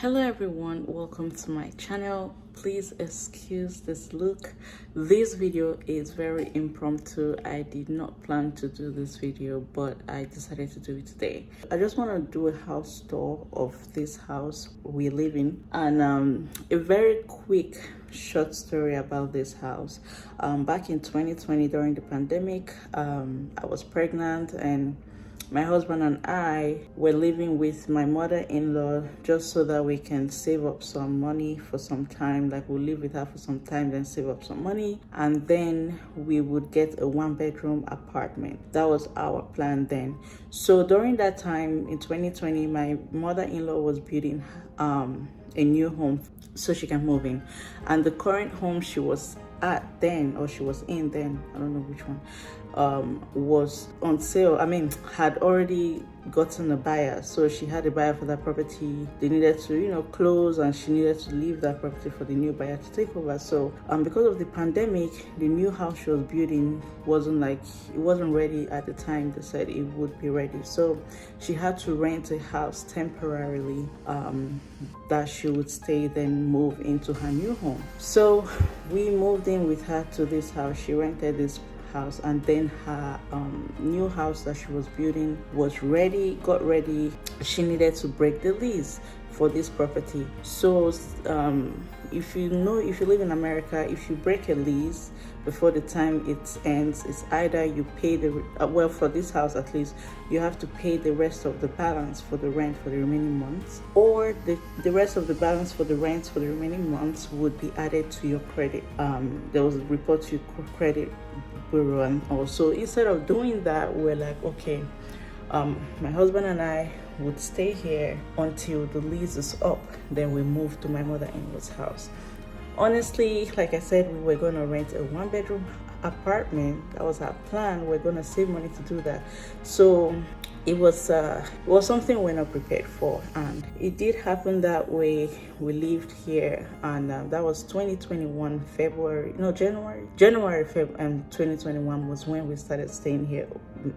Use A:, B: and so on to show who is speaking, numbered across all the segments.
A: Hello everyone, welcome to my channel. Please excuse this look. This video is very impromptu. I did not plan to do this video, but I decided to do it today. I just want to do a house tour of this house we live in, and a very quick short story about this house. Back in 2020 during the pandemic, I was pregnant, and my husband and I were living with my mother-in-law just so that we can save up some money for some time. Like, we'll live with her for some time, then save up some money, and then we would get a one-bedroom apartment. That was our plan then. So during that time in 2020, my mother-in-law was building a new home so she can move in, and the current home she was at then, or she was in then, I don't know which one, was on sale. Had already gotten a buyer, so she had a buyer for that property. They needed to close, and she needed to leave that property for the new buyer to take over. So because of the pandemic, the new house she was building wasn't ready at the time they said it would be ready, so she had to rent a house temporarily that she would stay, then move into her new home. So we moved in with her to this house. She rented this house, and then her new house that she was building was got ready. She needed to break the lease for this property. So if you live in America, if you break a lease before the time it ends, it's either you pay for this house at least, you have to pay the rest of the balance for the rent for the remaining months, or the rest of the balance for the rent for the remaining months would be added to your credit. There was a report to your credit bureau, and also instead of doing that, we're like, okay, my husband and I would stay here until the lease is up, then we move to my mother-in-law's house. Honestly, like I said, we were going to rent a one-bedroom apartment. That was our plan. We're going to save money to do that. So it was something we're not prepared for, and it did happen that way. We lived here, and that was 2021 January Feb, and 2021 was when we started staying here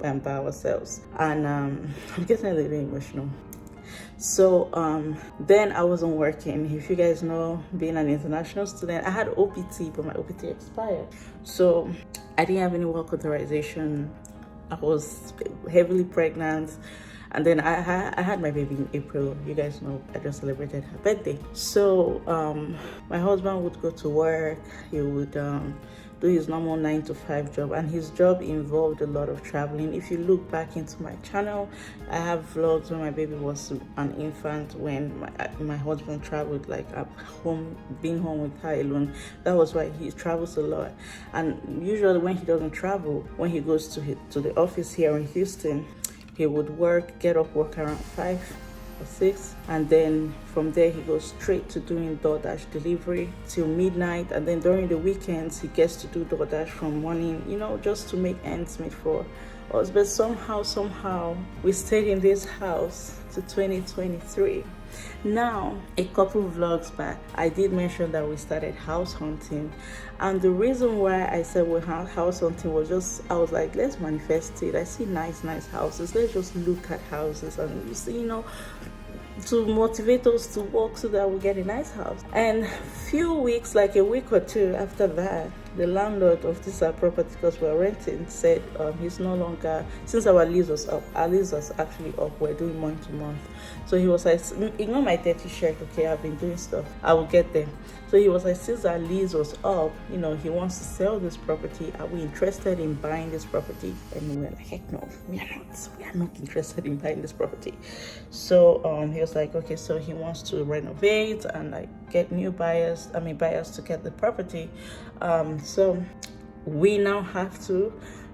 A: by ourselves. And I'm getting a little emotional. So then I wasn't working. If you guys know, being an international student, I had OPT, but my OPT expired, so I didn't have any work authorization. I was heavily pregnant, and then I had my baby in April. You guys know I just celebrated her birthday. So my husband would go to work. He would do his normal 9-to-5 job, and his job involved a lot of traveling. If you look back into my channel, I have vlogs when my baby was an infant, when my husband traveled, like being home with her alone. That was why he travels a lot. And usually when he doesn't travel, when he goes to the office here in Houston, he would get off work around 5 or 6, and then from there he goes straight to doing DoorDash delivery till midnight. And then during the weekends he gets to do DoorDash from morning, just to make ends meet for us. But somehow we stayed in this house to 2023. Now, a couple vlogs back, I did mention that we started house hunting, and the reason why I said we had house hunting was I was like, let's manifest it. I see nice houses. Let's just look at houses, and to motivate us to work so that we get a nice house. And few weeks, like a week or two after that, the landlord of this property, because we're renting, said he's no longer, since our lease was actually up, we're doing month to month. So he was like, ignore my dirty shirt, okay, I've been doing stuff, I will get them. So he was like, since our lease was up, he wants to sell this property. Are we interested in buying this property? And we were like, heck no, we are not interested in buying this property. So he was like, okay, so he wants to renovate and like get buyers to get the property. So we now have to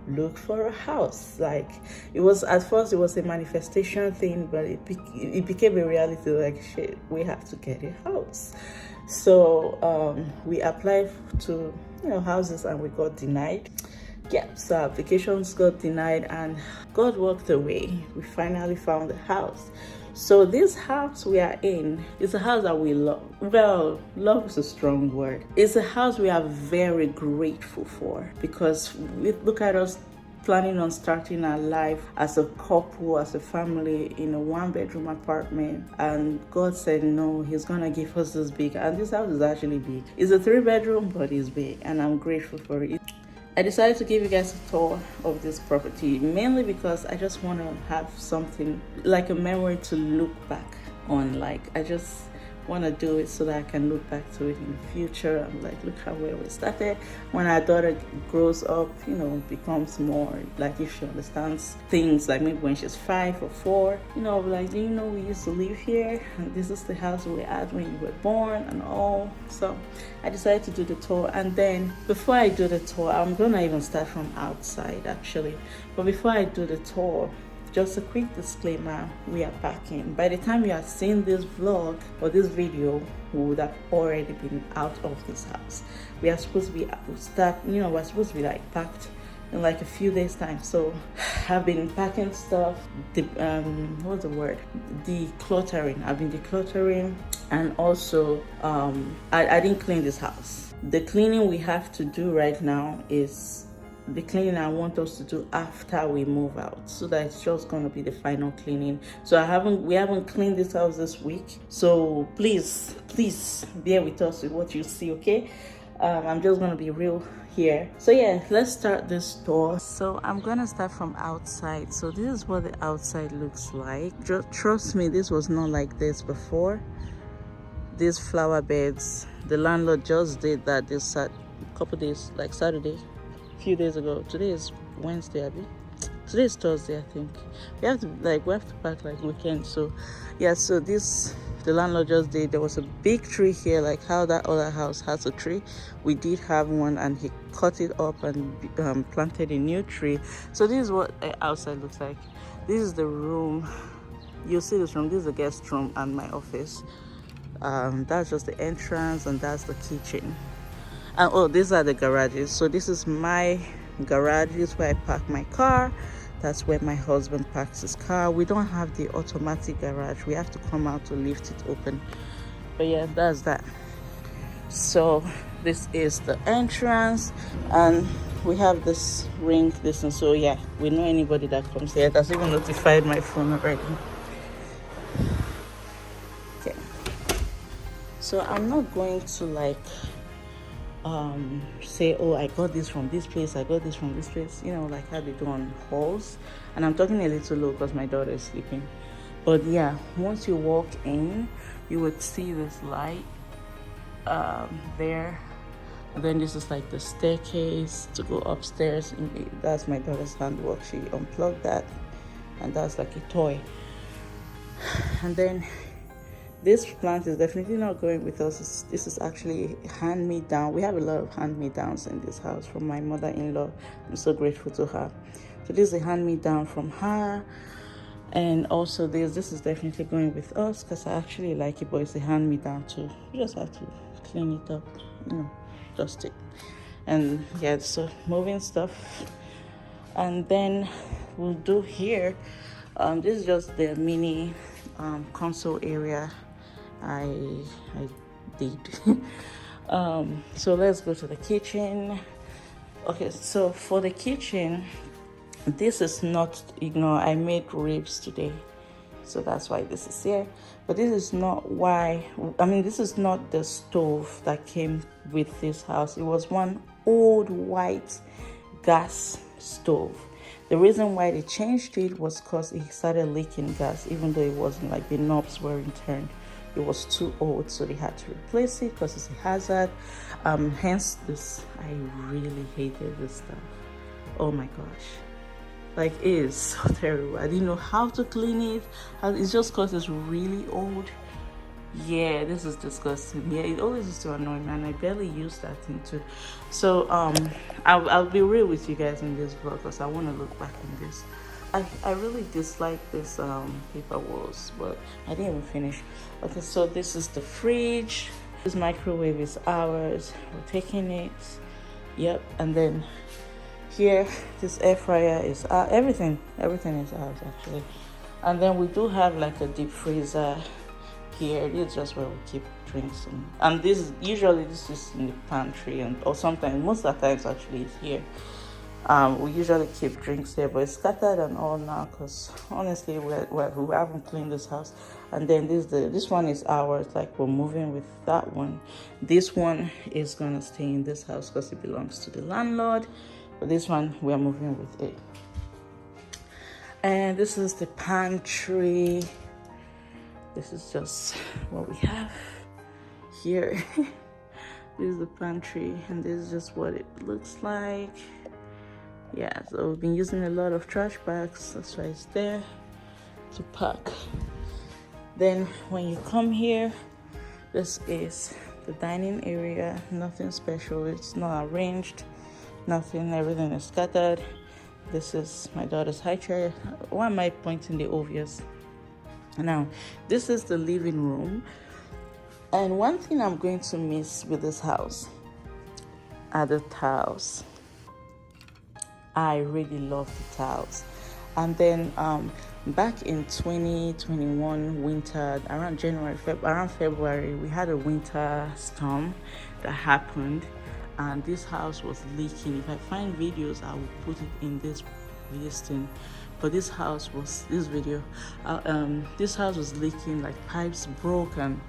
A: look for a house. Like, at first it was a manifestation thing, but it became a reality. Like, shit, we have to get a house. So we applied to houses, and we got denied. Yeah, so applications got denied, and God walked away. We finally found a house. So this house we are in is a house that we love. Well, love is a strong word. It's a house we are very grateful for, because look at us planning on starting our life as a couple, as a family in a 1-bedroom apartment, and God said no, he's gonna give us this big, and this house is actually big. It's a 3-bedroom, but it's big, and I'm grateful for it. I decided to give you guys a tour of this property mainly because I just want to have something like a memory to look back on. Like, I just want to do it so that I can look back to it in the future. I'm like, look how where we started. When our daughter grows up, you know, becomes more like, if she understands things, like maybe when she's 5 or 4, you know, like, do you know we used to live here, and this is the house we were at when you were born and all. So I decided to do the tour. And then before I do the tour, I'm gonna even start from outside actually, but before I do the tour, just a quick disclaimer, we are packing. By the time you are seeing this vlog or this video, we would have already been out of this house. We are supposed to be we're supposed to be like packed in like a few days time. So I've been packing stuff, what's the word? Decluttering. I've been decluttering, and also I didn't clean this house. The cleaning we have to do right now is the cleaning I want us to do after we move out, so that it's just gonna be the final cleaning. So we haven't cleaned this house this week, so please bear with us with what you see, okay? I'm just gonna be real here. So yeah, let's start this tour. So I'm gonna start from outside. So this is what the outside looks like. Just trust me, this was not like this before. These flower beds, the landlord just did that this couple days, like Saturday, few days ago. Today is Wednesday, Abby. Today is Thursday, I think. We have to pack like weekend. So yeah, so this the landlord just did. There was a big tree here, like how that other house has a tree. We did have one, and he cut it up and planted a new tree. So this is what the outside looks like. This is the room. You'll see this room. This is the guest room and my office. That's just the entrance, and that's the kitchen. And oh, these are the garages. So this is my garage. This is where I park my car. That's where my husband parks his car. We don't have the automatic garage. We have to come out to lift it open. But yeah, that's that. So this is the entrance, and we have this ring distance. So yeah, we know anybody that comes here. That's even notified my phone already. Okay. So I'm not going to like say, oh, I got this from this place, I got this from this place, you know, like how they do on hauls. And I'm talking a little low because my daughter is sleeping. But yeah, once you walk in, you would see this light there. And then this is like the staircase to go upstairs. That's my daughter's handwork. She unplugged that, and that's like a toy. And then this plant is definitely not going with us. This is actually hand-me-down. We have a lot of hand-me-downs in this house from my mother-in-law. I'm so grateful to her. So this is a hand-me-down from her. And also this is definitely going with us because I actually like it, but it's a hand-me-down too. You just have to clean it up, you know, dust it. And yeah, so moving stuff. And then we'll do here. This is just the mini console area I did. So let's go to the kitchen. Okay, so for the kitchen, this is not, I made ribs today, so that's why this is here. But this is not this is not the stove that came with this house. It was one old white gas stove. The reason why they changed it was because it started leaking gas, even though it wasn't like the knobs weren't turned. It was too old, so they had to replace it because it's a hazard. Hence this, I really hated this stuff. Oh my gosh. Like, it is so terrible. I didn't know how to clean it. It's just because it's really old. Yeah, this is disgusting. Yeah, it always used to annoy me, and I barely use that thing too. So I'll be real with you guys in this vlog because I want to look back on this. I really dislike this paper walls, but I didn't even finish. Okay, so this is the fridge. This microwave is ours. We're taking it. Yep. And then here, this air fryer is everything is ours actually. And then we do have like a deep freezer here. This is just where we keep drinks, and this is in the pantry, or sometimes, most of the times actually, it's here. We usually keep drinks here, but it's scattered and all now because honestly we haven't cleaned this house. And then this one is ours, like we're moving with that one. This one is gonna stay in this house because it belongs to the landlord, but this one we're moving with it. And this is the pantry. This is just what we have here. This is the pantry, and this is just what it looks like. Yeah, so we've been using a lot of trash bags, that's why it's there to pack. Then when you come here, this is the dining area. Nothing special, it's not arranged, nothing, everything is scattered. This is my daughter's high chair. Why am I pointing the obvious? Now, this is the living room. And one thing I'm going to miss with this house are the tiles. I really love the tiles. And then back in 2021 winter, around February, we had a winter storm that happened, and this house was leaking. If I find videos, I will put it in this thing. But this house was leaking, like pipes broke, and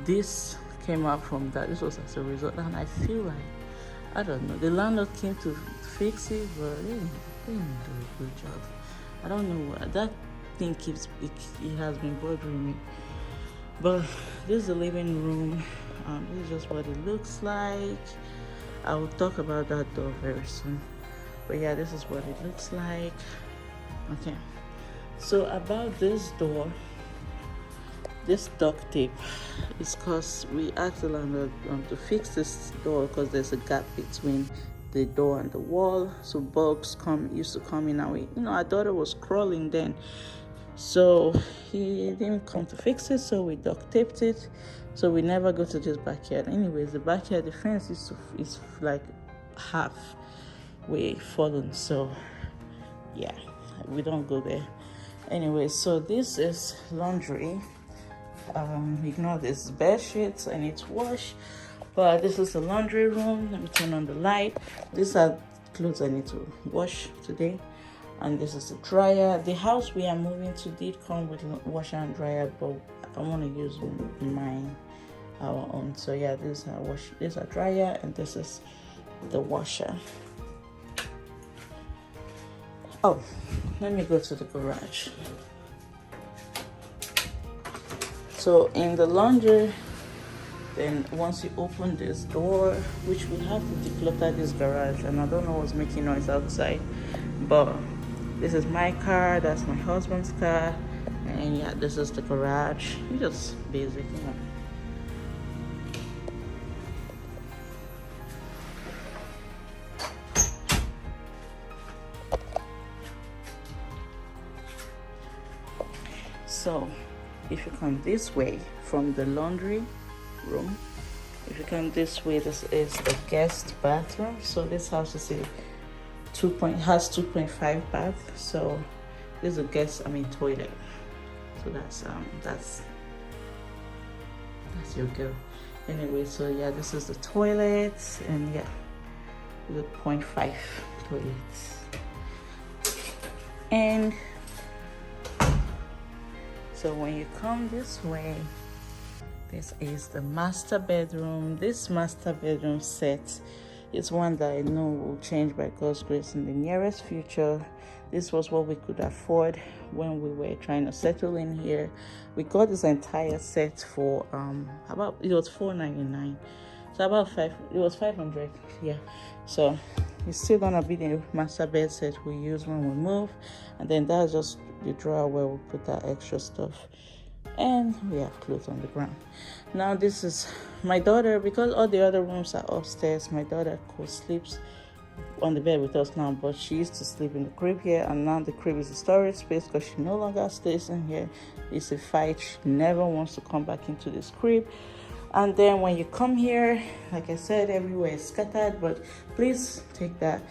A: this came out from that. This was as a result, and I feel like, I don't know, the landlord came to fix it, but they didn't do a good job. I don't know what that thing it has been bothering me. But this is the living room. This is just what it looks like. I will talk about that door very soon. But yeah, this is what it looks like. Okay, so about this door, this duct tape is because we asked the landlord to fix this door because there's a gap between the door and the wall, so bugs used to come in, and our daughter was crawling then, so he didn't come to fix it, so we duct taped it, so we never go to this backyard. Anyways, the backyard, the fence is like halfway fallen, so yeah, we don't go there. Anyway, so this is laundry. Ignore this bed sheets, I need to wash. But this is the laundry room. Let me turn on the light. These are clothes I need to wash today. And this is the dryer. The house we are moving to did come with washer and dryer, but I want to use our own. So yeah, this is a dryer, and this is the washer. Oh, let me go to the garage. So in the laundry, then once you open this door, which we have to declutter this garage, and I don't know what's making noise outside, but this is my car, that's my husband's car, and yeah, this is the garage. It's just basic, So if you come this way from the laundry room, if you come this way, this is the guest bathroom. So this house is has 2.5 bath. So this is a toilet. So that's your girl. Anyway, so yeah, this is the toilet, and yeah, the 0.5 toilets. And so when you come this way, this is the master bedroom. This master bedroom set is one that I know will change by God's grace in the nearest future. This was what we could afford when we were trying to settle in here. We got this entire set for it was $499. So it was 500, yeah. So it's still gonna be the master bed set we use when we move, and then that's just the drawer where we put that extra stuff, and we have clothes on the ground. Now this is my daughter, because all the other rooms are upstairs. My daughter sleeps on the bed with us now, but she used to sleep in the crib here, and now the crib is a storage space because she no longer stays in here. It's a fight. She never wants to come back into this crib. And then when you come here, like I said, everywhere is scattered, but please take that.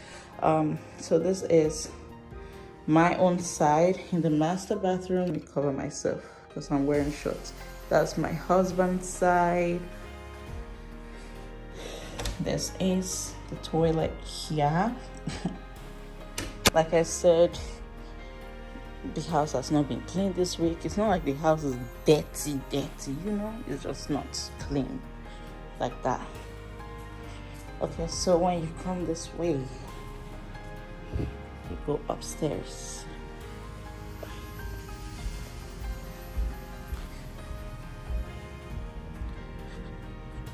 A: So this is my own side. In the master bathroom, let me cover myself because I'm wearing shorts. That's my husband's side. This is the toilet here. Like I said, the house has not been cleaned this week. It's not like the house is dirty, you know, it's just not clean like that. Okay, so when you come this way, you go upstairs.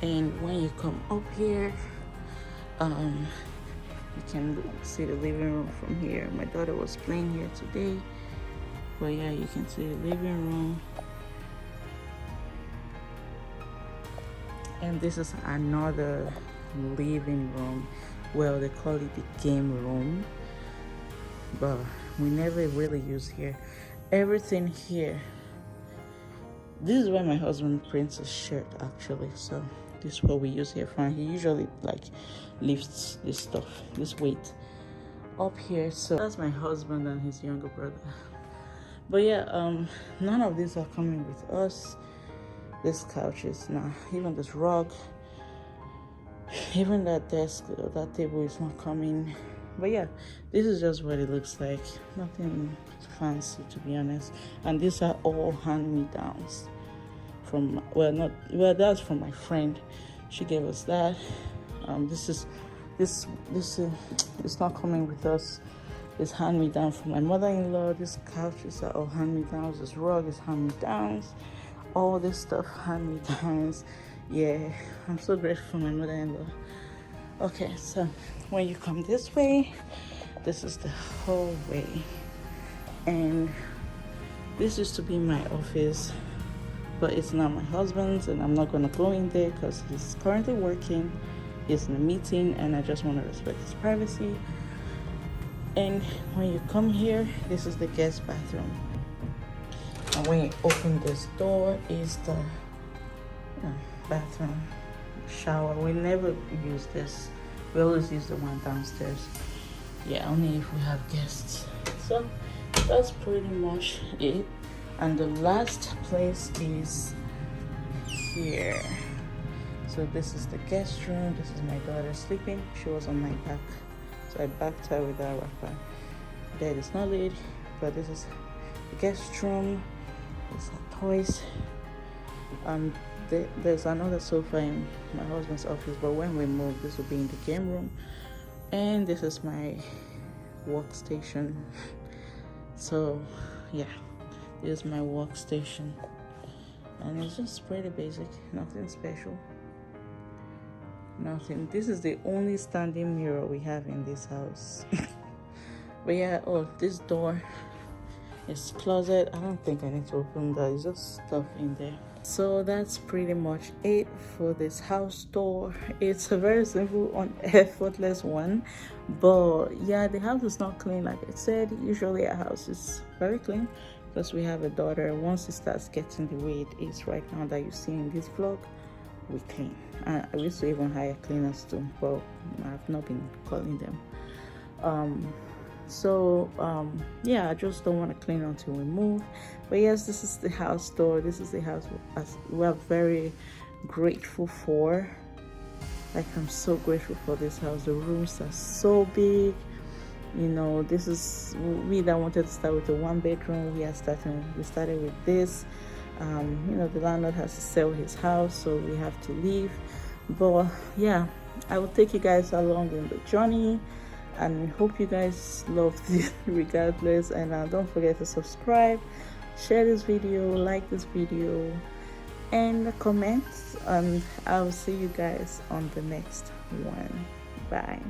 A: And when you come up here, you can see the living room from here. My daughter was playing here today, but yeah, you can see the living room. And this is another living room. Well, they call it the game room, but we never really use here. Everything here. This is where my husband prints his shirt actually. So this is what we use here for. He usually like lifts this stuff, this weight up here. So that's my husband and his younger brother. But yeah, none of these are coming with us. This couch is not, even this rug, even that desk, that table is not coming. But yeah, this is just what it looks like. Nothing fancy, to be honest. And these are all hand-me-downs from, that's from my friend. She gave us that. This is not coming with us. It's hand-me-down from my mother-in-law. This couches are all hand-me-downs. This rug is hand-me-downs. All this stuff hand-me-downs. Yeah, I'm so grateful for my mother-in-law. Okay, so when you come this way, this is the hallway, and this used to be my office, but it's not my husband's, and I'm not gonna go in there because he's currently working. He's in a meeting, and I just want to respect his privacy. And when you come here, this is the guest bathroom, and when you open this door is the bathroom. Shower. We never use this. We always use the one downstairs. Yeah, only if we have guests. So that's pretty much it. And the last place is here. So this is the guest room. This is my daughter sleeping. She was on my back, so I backed her with that wrapper. Bed is not laid, but this is the guest room. There's our toys. There's another sofa in my husband's office, but when we move, this will be in the game room. And this is my workstation. So yeah, this is my workstation, and it's just pretty basic, nothing special, nothing. This is the only standing mirror we have in this house. But yeah, oh, this door is closet. I don't think I need to open that. It's just stuff in there. So that's pretty much it for this house tour. It's a very simple, effortless one, but yeah, the house is not clean. Like I said, usually our house is very clean because we have a daughter. Once it starts getting the way it is right now that you see in this vlog, we clean. I used to even hire cleaners too, but I've not been calling them. Yeah, I just don't want to clean until we move. But yes, this is the house tour. This is the house we are very grateful for. Like, I'm so grateful for this house. The rooms are so big. You know, this is, we that wanted to start with a 1-bedroom. We started with this. You know, the landlord has to sell his house, so we have to leave. But yeah, I will take you guys along in the journey, and hope you guys love this regardless. And don't forget to subscribe, share this video, like this video, and comment. And I'll see you guys on the next one. Bye.